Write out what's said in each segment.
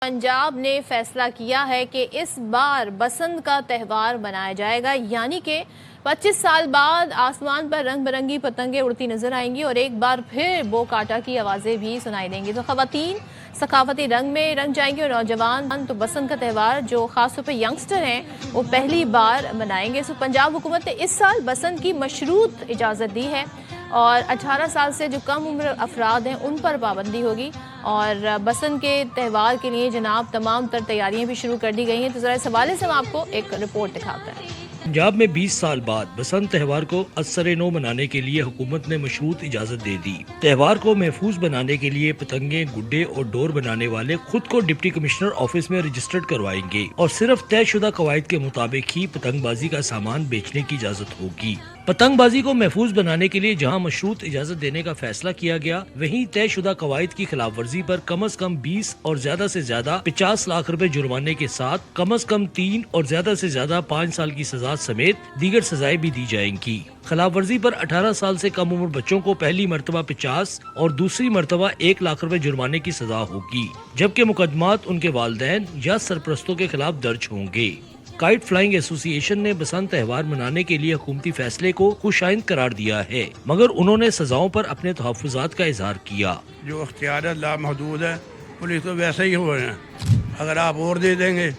پنجاب نے فیصلہ کیا ہے کہ اس بار بسنت کا تہوار منایا جائے گا، یعنی کہ 25 سال بعد آسمان پر رنگ برنگی پتنگیں اڑتی نظر آئیں گی اور ایک بار پھر بو کاٹا کی آوازیں بھی سنائی دیں گی۔ تو خواتین ثقافتی رنگ میں رنگ جائیں گی اور نوجوان تو بسنت کا تہوار جو خاص طور پہ ینگسٹر ہیں وہ پہلی بار منائیں گے۔ پنجاب حکومت نے اس سال بسنت کی مشروط اجازت دی ہے اور 18 سال سے جو کم عمر افراد ہیں ان پر پابندی ہوگی، اور بسنت کے تہوار کے لیے جناب تمام تر تیاریاں بھی شروع کر دی گئی ہیں۔ تو ذرا اس حوالے سے ہم آپ کو ایک رپورٹ دکھاتے ہیں۔ پنجاب میں 20 سال بعد بسنت تہوار کو ازسر نو منانے کے لیے حکومت نے مشروط اجازت دے دی۔ تہوار کو محفوظ بنانے کے لیے پتنگیں، گڈے اور ڈور بنانے والے خود کو ڈپٹی کمشنر آفس میں رجسٹرڈ کروائیں گے اور صرف طے شدہ قواعد کے مطابق ہی پتنگ بازی کا سامان بیچنے کی اجازت ہوگی۔ پتنگ بازی کو محفوظ بنانے کے لیے جہاں مشروط اجازت دینے کا فیصلہ کیا گیا، وہیں طے شدہ قواعد کی خلاف ورزی پر کم از کم 20 اور زیادہ سے زیادہ 50 لاکھ روپے جرمانے کے ساتھ کم از کم 3 اور زیادہ سے زیادہ 5 سال کی سزا سمیت دیگر سزائیں بھی دی جائیں گی۔ خلاف ورزی پر 18 سال سے کم عمر بچوں کو پہلی مرتبہ 50 اور دوسری مرتبہ 1 لاکھ روپے جرمانے کی سزا ہوگی، جبکہ مقدمات ان کے والدین یا سرپرستوں کے خلاف درج ہوں گے۔ کائٹ فلائنگ ایسوسی ایشن نے بسنت تہوار منانے کے لیے حکومتی فیصلے کو خوش آئند قرار دیا ہے، مگر انہوں نے سزاؤں پر اپنے تحفظات کا اظہار کیا۔ جو اختیارات لامحدود ہے، پولیس تو ویسے ہی ہو رہے ہیں۔ اگر آپ اور دے دیں گے،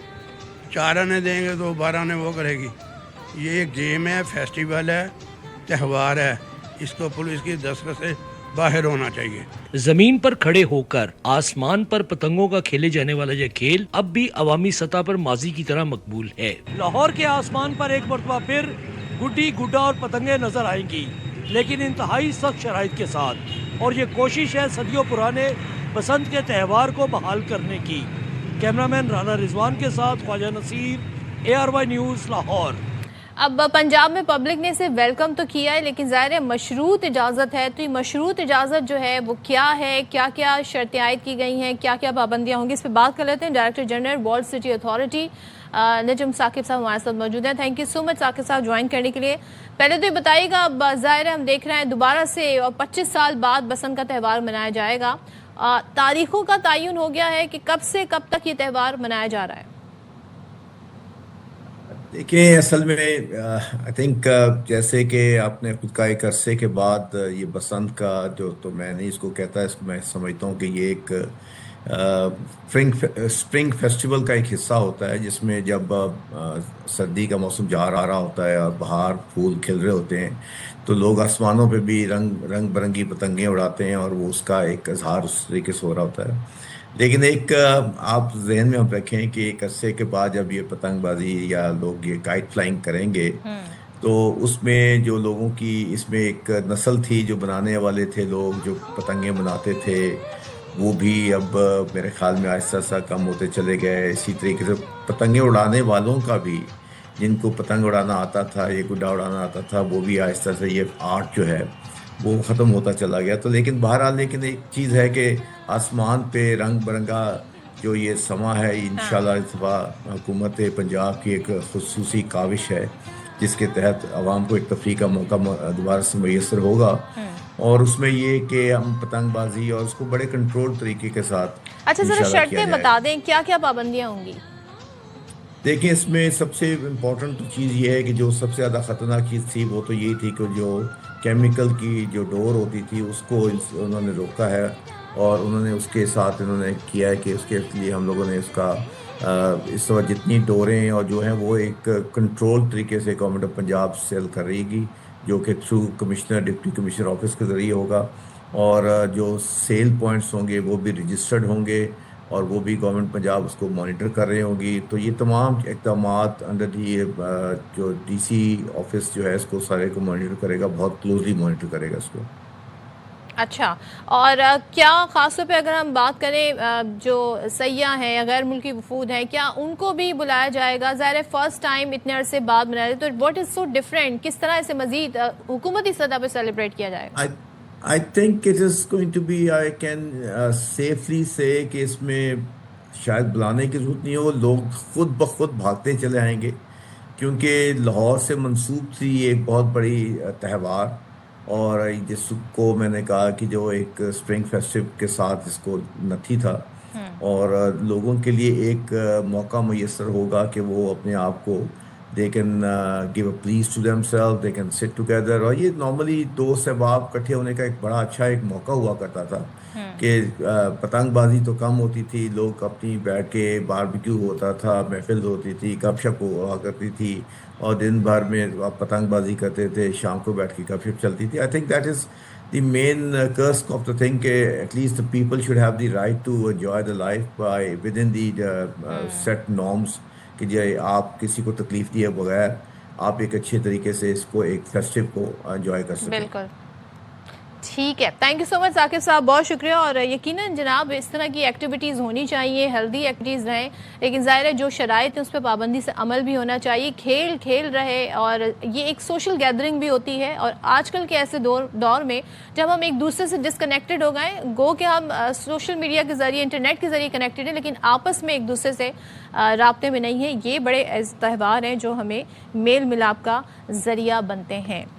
4 آنے دیں گے تو 12 آنے وہ کرے گی۔ یہ ایک گیم ہے، فیسٹیول ہے، تہوار ہے، اس کو پولیس کی دستخط سے باہر ہونا چاہیے۔ زمین پر کھڑے ہو کر آسمان پر پتنگوں کا کھیلے جانے والا یہ کھیل اب بھی عوامی سطح پر ماضی کی طرح مقبول ہے۔ لاہور کے آسمان پر ایک مرتبہ پھر گڈی، گڈا اور پتنگیں نظر آئیں گی، لیکن انتہائی سخت شرائط کے ساتھ، اور یہ کوشش ہے صدیوں پرانے بسنت کے تہوار کو بحال کرنے کی۔ کیمرامین رانا رضوان کے ساتھ خواجہ نصیر، ARY نیوز، لاہور۔ اب پنجاب میں پبلک نے اسے ویلکم تو کیا ہے، لیکن ظاہر ہے مشروط اجازت ہے، تو یہ مشروط اجازت جو ہے وہ کیا ہے، کیا کیا شرطیں عائد کی گئی ہیں، کیا کیا پابندیاں ہوں گی، اس پہ بات کر لیتے ہیں۔ Director general World City Authority Najam Saqib sahab ہمارے ساتھ موجود ہیں۔ Thank you so much Saqib sahab join کرنے کے لیے۔ پہلے تو یہ بتائیے گا، اب ظاہر ہے ہم دیکھ رہے ہیں دوبارہ سے 25 سال بعد بسنت کا تہوار منایا جائے گا، تاریخوں کا تعین ہو گیا ہے کہ کب سے کب تک یہ تہوار منایا جا رہا ہے؟ دیکھیں، اصل میں آئی تھنک جیسے کہ آپ نے خود کہا ایک عرصے کے بعد یہ بسنت کا جو، تو میں نہیں اس کو کہتا، اس کو میں سمجھتا ہوں کہ یہ ایک اسپرنگ فیسٹیول کا ایک حصہ ہوتا ہے، جس میں جب سردی کا موسم جا رہا ہوتا ہے اور باہر پھول کھل رہے ہوتے ہیں تو لوگ آسمانوں پہ بھی رنگ برنگی پتنگیں اڑاتے ہیں، اور وہ اس کا ایک اظہار اس طریقے سے ہو رہا ہوتا ہے۔ لیکن ایک آپ ذہن میں ہم رکھیں کہ ایک عرصے کے بعد جب یہ پتنگ بازی یا لوگ یہ کائٹ فلائنگ کریں گے تو اس میں جو لوگوں کی اس میں ایک نسل تھی، جو بنانے والے تھے لوگ جو پتنگیں بناتے تھے، وہ بھی اب میرے خیال میں آہستہ آہستہ کم ہوتے چلے گئے۔ اسی طریقے سے پتنگیں اڑانے والوں کا بھی، جن کو پتنگ اڑانا آتا تھا، یہ گڈا اڑانا آتا تھا، وہ بھی آہستہ سے یہ آرٹ جو ہے وہ ختم ہوتا چلا گیا۔ تو لیکن بہرحال لیکن ایک چیز ہے کہ آسمان پہ رنگ برنگا جو یہ سما ہے، انشاءاللہ اس دفعہ حکومت پنجاب کی ایک خصوصی کاوش ہے جس کے تحت عوام کو ایک تفریح کا موقع دوبارہ سے میسر ہوگا، اور اس میں یہ کہ ہم پتنگ بازی اور اس کو بڑے کنٹرول طریقے کے ساتھ اچھا ذرا شرطیں بتا دیں، کیا کیا پابندیاں ہوں گی؟ دیکھیں، اس میں سب سے امپورٹنٹ چیز یہ ہے کہ جو سب سے زیادہ خطرناک چیز تھی وہ تو یہ تھی کہ جو کیمیکل کی جو ڈور ہوتی تھی اس کو انہوں نے روکا ہے، اور انہوں نے اس کے ساتھ انہوں نے کیا ہے کہ اس کے لیے ہم لوگوں نے اس کا اس وقت جتنی ڈوریں اور جو ہیں وہ ایک کنٹرول طریقے سے گورنمنٹ آف پنجاب سیل کر رہے گی، جو کہ through commissioner, deputy commissioner office کے ذریعے ہوگا، اور جو سیل پوائنٹس ہوں گے وہ بھی رجسٹرڈ ہوں گے، اور وہ بھی گورنمنٹ پنجاب اس کو مانیٹر کر رہے ہوں گی۔ تو یہ تمام اقدامات انڈر جو ڈی سی آفس جو ہے اس کو سارے کو مانیٹر کرے گا، بہت کلوزلی مانیٹر کرے گا اس کو۔ اچھا، اور کیا خاص طور پہ اگر ہم بات کریں جو سیاح ہیں یا غیر ملکی وفود ہیں، کیا ان کو بھی بلایا جائے گا؟ ظاہر ہے فرسٹ ٹائم اتنے عرصے بعد منایا جائے، تو واٹ از سو ڈفرینٹ، کس طرح اسے مزید حکومتی سطح پہ سیلیبریٹ کیا جائے گا؟ I think it is going to be, I can safely say کہ اس میں شاید بلانے کی ضرورت نہیں ہو، لوگ خود بخود بھاگتے چلے آئیں گے، کیونکہ لاہور سے منسوب تھی یہ ایک بہت بڑی تہوار، اور جس کو میں نے کہا کہ جو ایک اسپرنگ فیسٹیول کے ساتھ اس کو نتھی تھا، اور لوگوں کے لیے ایک موقع میسر ہوگا کہ وہ اپنے آپ کو they can give a please to themselves, they can sit together. اور یہ نارملی دوست احباب اکٹھے ہونے کا ایک بڑا اچھا ایک موقع ہوا کرتا تھا کہ پتنگ بازی تو کم ہوتی تھی، لوگ اپنی بیٹھ کے باربیکیو ہوتا تھا، محفل ہوتی تھی، گپ شپ ہوا کرتی تھی، اور دن بھر میں آپ پتنگ بازی کرتے تھے، شام کو بیٹھ کے گپ شپ چلتی تھی. I think that is the main curse of the thing کہ at least the people should have the right to enjoy the life by within the set norms کہ جو آپ کسی کو تکلیف دیے بغیر آپ ایک اچھے طریقے سے اس کو ایک فیسٹیو کو انجوائے کر سکیں. بالکل ٹھیک ہے. Thank you so much Saqib صاحب، بہت شکریہ. اور یقیناً جناب اس طرح کی ایکٹیویٹیز ہونی چاہیے، ہیلدی ایکٹیویٹیز رہیں، لیکن ظاہر ہے جو شرائط ہیں اس پہ پابندی سے عمل بھی ہونا چاہیے. کھیل رہے، اور یہ ایک سوشل گیدرنگ بھی ہوتی ہے. اور آج کل کے ایسے دور میں جب ہم ایک دوسرے سے ڈسکنیکٹڈ ہو گئے، گو کہ ہم سوشل میڈیا کے ذریعے، انٹرنیٹ کے ذریعے کنیکٹڈ ہیں، لیکن آپس میں ایک دوسرے سے رابطے میں نہیں ہیں. یہ بڑے تہوار ہیں جو ہمیں میل ملاپ کا ذریعہ بنتے ہیں.